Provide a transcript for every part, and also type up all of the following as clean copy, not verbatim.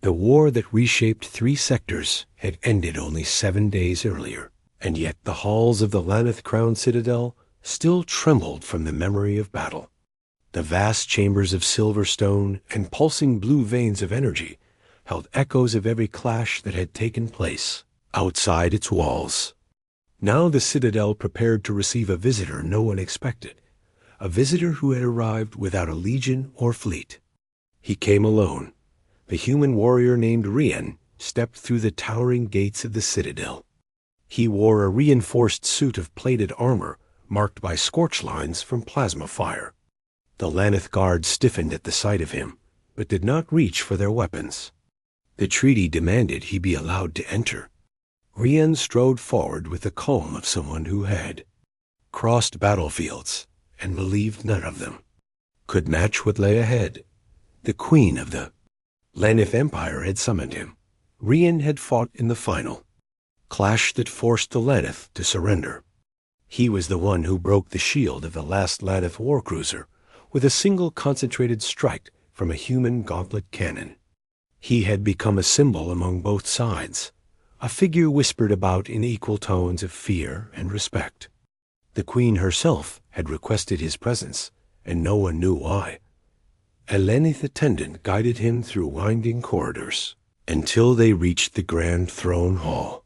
The war that reshaped 3 sectors had ended only 7 days earlier, and yet the halls of the Laneth Crown Citadel still trembled from the memory of battle. The vast chambers of silver stone and pulsing blue veins of energy held echoes of every clash that had taken place outside its walls. Now the citadel prepared to receive a visitor no one expected, a visitor who had arrived without a legion or fleet. He came alone. The human warrior named Rian stepped through the towering gates of the citadel. He wore a reinforced suit of plated armor marked by scorch lines from plasma fire. The Laneth guards stiffened at the sight of him, but did not reach for their weapons. The treaty demanded he be allowed to enter. Rian strode forward with the calm of someone who had crossed battlefields and believed none of them could match what lay ahead. The queen of the Laneth Empire had summoned him. Rian had fought in the final clash that forced the Laneth to surrender. He was the one who broke the shield of the last Laneth warcruiser with a single concentrated strike from a human gauntlet cannon. He had become a symbol among both sides, a figure whispered about in equal tones of fear and respect. The queen herself had requested his presence, and no one knew why. A Laneth attendant guided him through winding corridors until they reached the grand throne hall.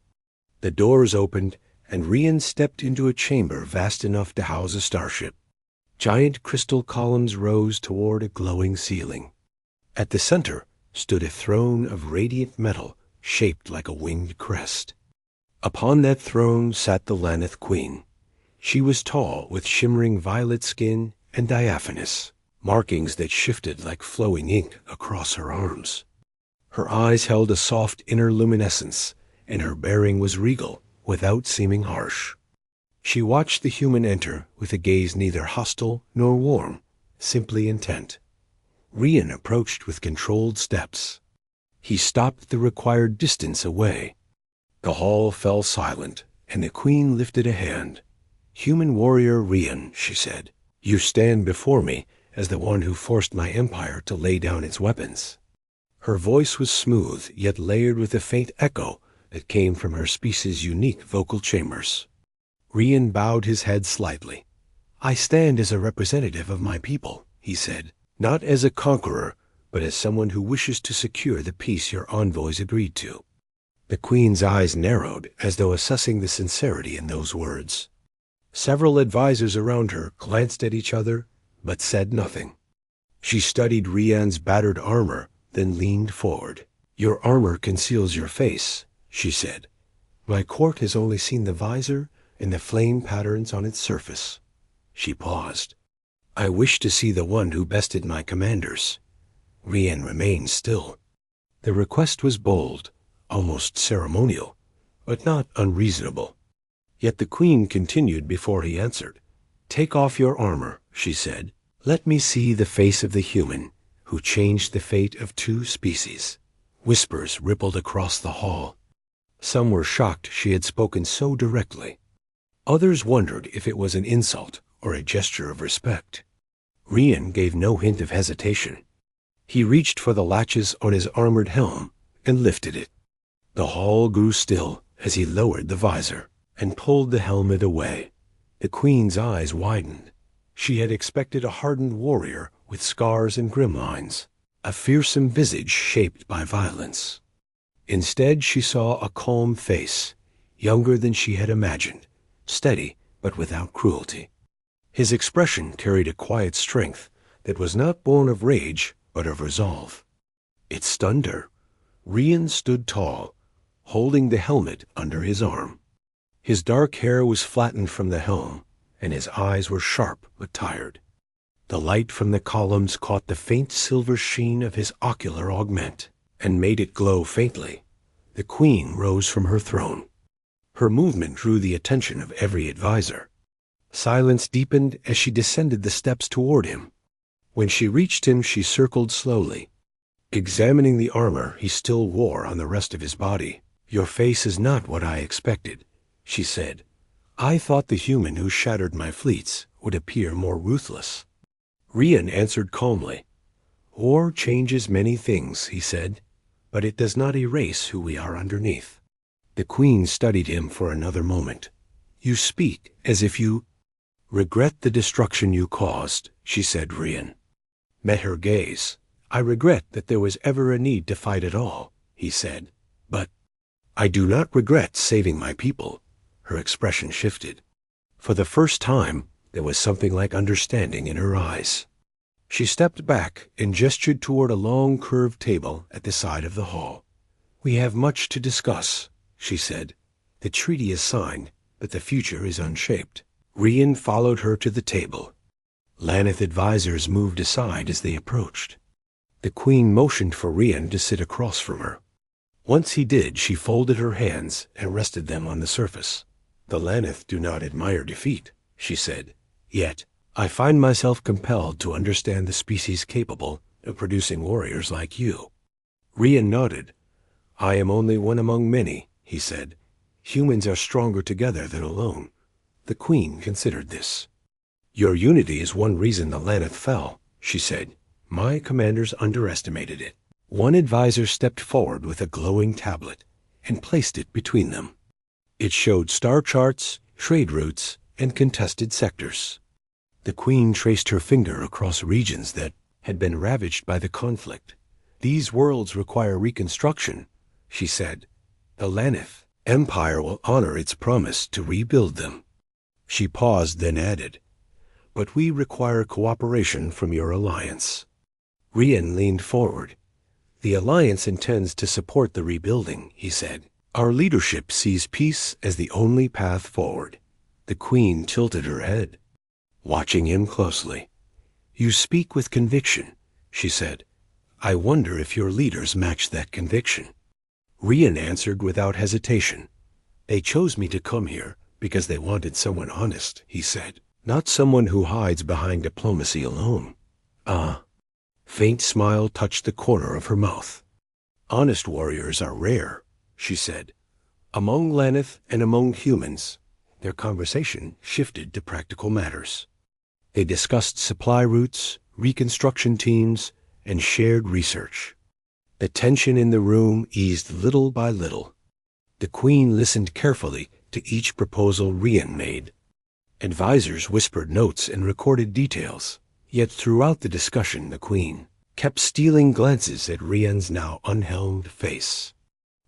The doors opened, and Rian stepped into a chamber vast enough to house a starship. Giant crystal columns rose toward a glowing ceiling. At the center stood a throne of radiant metal shaped like a winged crest. Upon that throne sat the Laneth queen. She was tall, with shimmering violet skin and diaphanous markings that shifted like flowing ink across her arms. Her eyes held a soft inner luminescence, and her bearing was regal without seeming harsh. She watched the human enter with a gaze neither hostile nor warm, simply intent. Rian approached with controlled steps. He stopped the required distance away. The hall fell silent, and the queen lifted a hand. "Human warrior Rian," she said, "you stand before me as the one who forced my empire to lay down its weapons." Her voice was smooth, yet layered with a faint echo that came from her species' unique vocal chambers. Rian bowed his head slightly. "I stand as a representative of my people," he said, "not as a conqueror, but as someone who wishes to secure the peace your envoys agreed to." The queen's eyes narrowed as though assessing the sincerity in those words. Several advisors around her glanced at each other, but said nothing. She studied Rian's battered armor, then leaned forward. "Your armor conceals your face," she said. "My court has only seen the visor and the flame patterns on its surface." She paused. "I wish to see the one who bested my commanders." Rian remained still. The request was bold, almost ceremonial, but not unreasonable. Yet the queen continued before he answered. "Take off your armor," she said. "Let me see the face of the human who changed the fate of 2 species." Whispers rippled across the hall. Some were shocked she had spoken so directly. Others wondered if it was an insult or a gesture of respect. Rian gave no hint of hesitation. He reached for the latches on his armored helm and lifted it. The hall grew still as he lowered the visor and pulled the helmet away. The queen's eyes widened. She had expected a hardened warrior with scars and grim lines, a fearsome visage shaped by violence. Instead, she saw a calm face, younger than she had imagined, steady but without cruelty. His expression carried a quiet strength that was not born of rage but of resolve. It stunned her. Rian stood tall, holding the helmet under his arm. His dark hair was flattened from the helm, and his eyes were sharp but tired. The light from the columns caught the faint silver sheen of his ocular augment and made it glow faintly. The queen rose from her throne. Her movement drew the attention of every advisor. Silence deepened as she descended the steps toward him. When she reached him, she circled slowly, examining the armor he still wore on the rest of his body. "Your face is not what I expected," she said. "I thought the human who shattered my fleets would appear more ruthless." Rian answered calmly. "War changes many things," he said. but it does not erase who we are underneath. The queen studied him for another moment. You speak as if you regret the destruction you caused, she said. Rian met her gaze. I regret that there was ever a need to fight at all, he said. But I do not regret saving my people. Her expression shifted. For the first time, there was something like understanding in her eyes. She stepped back and gestured toward a long curved table at the side of the hall. We have much to discuss, she said. The treaty is signed, but the future is unshaped. Rian followed her to the table. Laneth advisors moved aside as they approached. The queen motioned for Rian to sit across from her. Once he did, she folded her hands and rested them on the surface. The Laneth do not admire defeat, she said. Yet, I find myself compelled to understand the species capable of producing warriors like you. Rian nodded. I am only one among many, he said. Humans are stronger together than alone. The queen considered this. Your unity is one reason the Laneth fell, she said. My commanders underestimated it. One advisor stepped forward with a glowing tablet and placed it between them. It showed star charts, trade routes, and contested sectors. The queen traced her finger across regions that had been ravaged by the conflict. These worlds require reconstruction, she said. The Laneth Empire will honor its promise to rebuild them. She paused, then added, but we require cooperation from your alliance. Rian leaned forward. The alliance intends to support the rebuilding, he said. Our leadership sees peace as the only path forward. The queen tilted her head, watching him closely. You speak with conviction, she said. I wonder if your leaders match that conviction. Rian answered without hesitation. They chose me to come here because they wanted someone honest, he said. Not someone who hides behind diplomacy alone. Ah. Faint smile touched the corner of her mouth. Honest warriors are rare, she said. Among Laneth and among humans, their conversation shifted to practical matters. They discussed supply routes, reconstruction teams, and shared research. The tension in the room eased little by little. The queen listened carefully to each proposal Rian made. Advisors whispered notes and recorded details. Yet throughout the discussion, the queen kept stealing glances at Rian's now unhelmed face.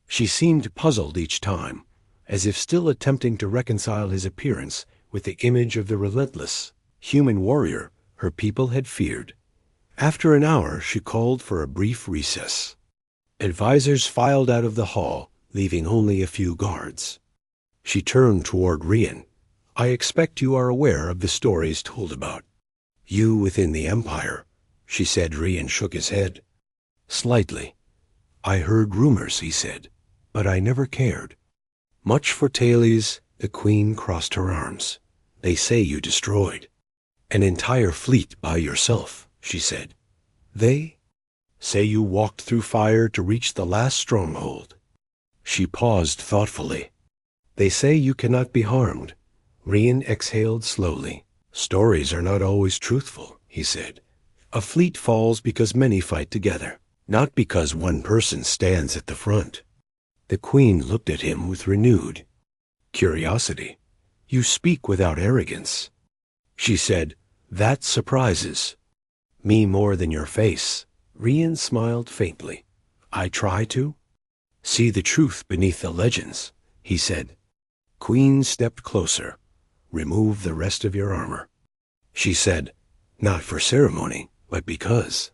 She seemed puzzled each time, as if still attempting to reconcile his appearance with the image of the relentless human warrior her people had feared. After an hour, she called for a brief recess. Advisors filed out of the hall, leaving only a few guards. She turned toward Rian. I expect you are aware of the stories told about you within the Empire, she said. Rian shook his head. Slightly. I heard rumors, he said, but I never cared. Much for Thales, the queen crossed her arms. They say you destroyed an entire fleet by yourself, she said. They say you walked through fire to reach the last stronghold. She paused thoughtfully. They say you cannot be harmed. Rian exhaled slowly. Stories are not always truthful, he said. A fleet falls because many fight together, not because one person stands at the front. The queen looked at him with renewed curiosity. You speak without arrogance. She said, that surprises me more than your face. Rian smiled faintly. I try to see the truth beneath the legends, he said. Queen stepped closer. Remove the rest of your armor, she said, not for ceremony, but because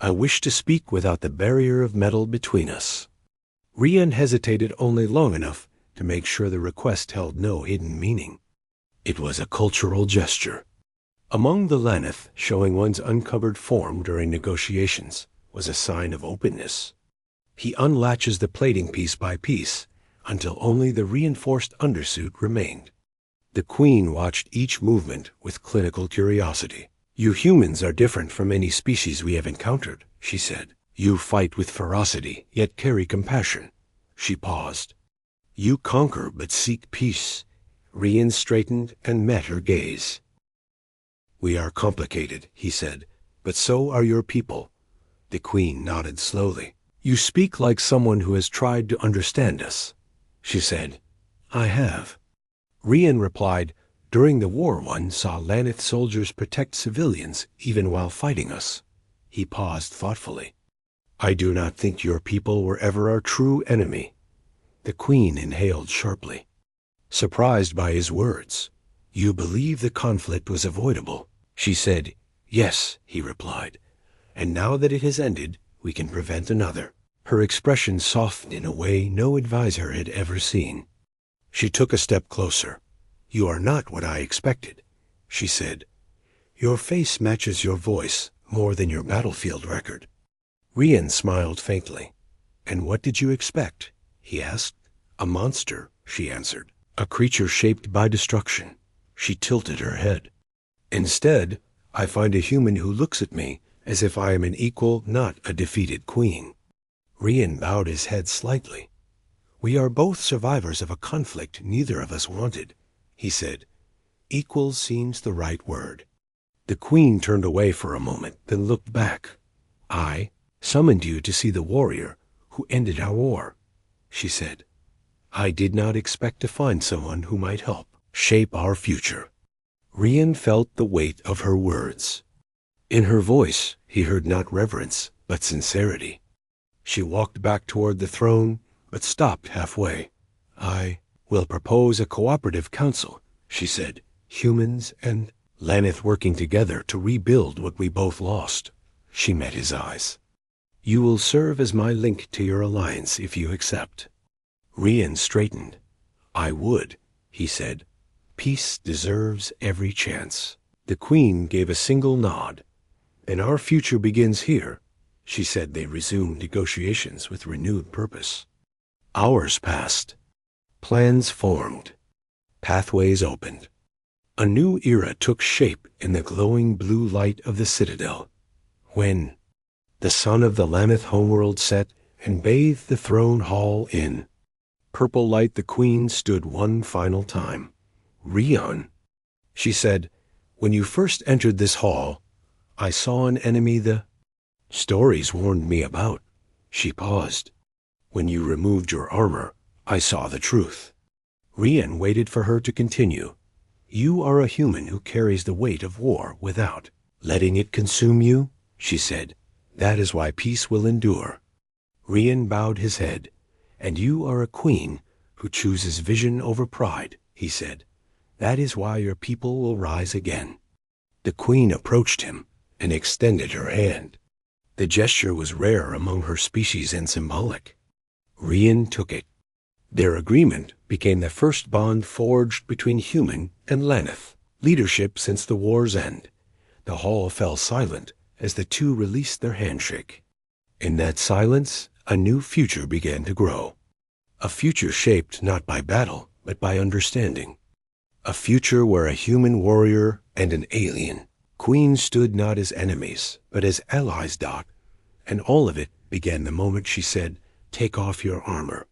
I wish to speak without the barrier of metal between us. Rian hesitated only long enough to make sure the request held no hidden meaning. It was a cultural gesture. Among the Laneth, showing one's uncovered form during negotiations was a sign of openness. He unlatches the plating piece by piece until only the reinforced undersuit remained. The queen watched each movement with clinical curiosity. You humans are different from any species we have encountered, she said. You fight with ferocity, yet carry compassion. She paused. You conquer but seek peace. Rian straightened and met her gaze. We are complicated, he said, but so are your people. The queen nodded slowly. You speak like someone who has tried to understand us, she said. I have. Rian replied, during the war one saw Laneth soldiers protect civilians even while fighting us. He paused thoughtfully. I do not think your people were ever our true enemy. The queen inhaled sharply, surprised by his words. You believe the conflict was avoidable, she said. Yes, he replied. And now that it has ended, we can prevent another. Her expression softened in a way no advisor had ever seen. She took a step closer. You are not what I expected, she said. Your face matches your voice more than your battlefield record. Rian smiled faintly. And what did you expect? He asked. A monster, she answered. A creature shaped by destruction. She tilted her head. Instead, I find a human who looks at me as if I am an equal, not a defeated queen. Rian bowed his head slightly. We are both survivors of a conflict neither of us wanted, he said. Equal seems the right word. The queen turned away for a moment, then looked back. I summoned you to see the warrior who ended our war, she said. I did not expect to find someone who might help shape our future. Rian felt the weight of her words. In her voice, he heard not reverence, but sincerity. She walked back toward the throne, but stopped halfway. I will propose a cooperative council, she said. Humans and Laneth working together to rebuild what we both lost. She met his eyes. You will serve as my link to your alliance if you accept. Rian straightened. I would, he said. Peace deserves every chance. The queen gave a single nod. And our future begins here, she said. They resumed negotiations with renewed purpose. Hours passed. Plans formed. Pathways opened. A new era took shape in the glowing blue light of the citadel. When the sun of the Laneth homeworld set and bathed the throne hall in purple light, the queen stood one final time. Rian, she said, when you first entered this hall, I saw an enemy the stories warned me about. She paused. When you removed your armor, I saw the truth. Rian waited for her to continue. You are a human who carries the weight of war without letting it consume you, she said. That is why peace will endure. Rian bowed his head. And you are a queen who chooses vision over pride, he said. That is why your people will rise again. The queen approached him and extended her hand. The gesture was rare among her species and symbolic. Rian took it. Their agreement became the first bond forged between human and Laneth, leadership since the war's end. The hall fell silent as the two released their handshake. In that silence, a new future began to grow. A future shaped not by battle, but by understanding. A future where a human warrior and an alien queen stood not as enemies, but as allies. And all of it began the moment she said, "Take off your armor."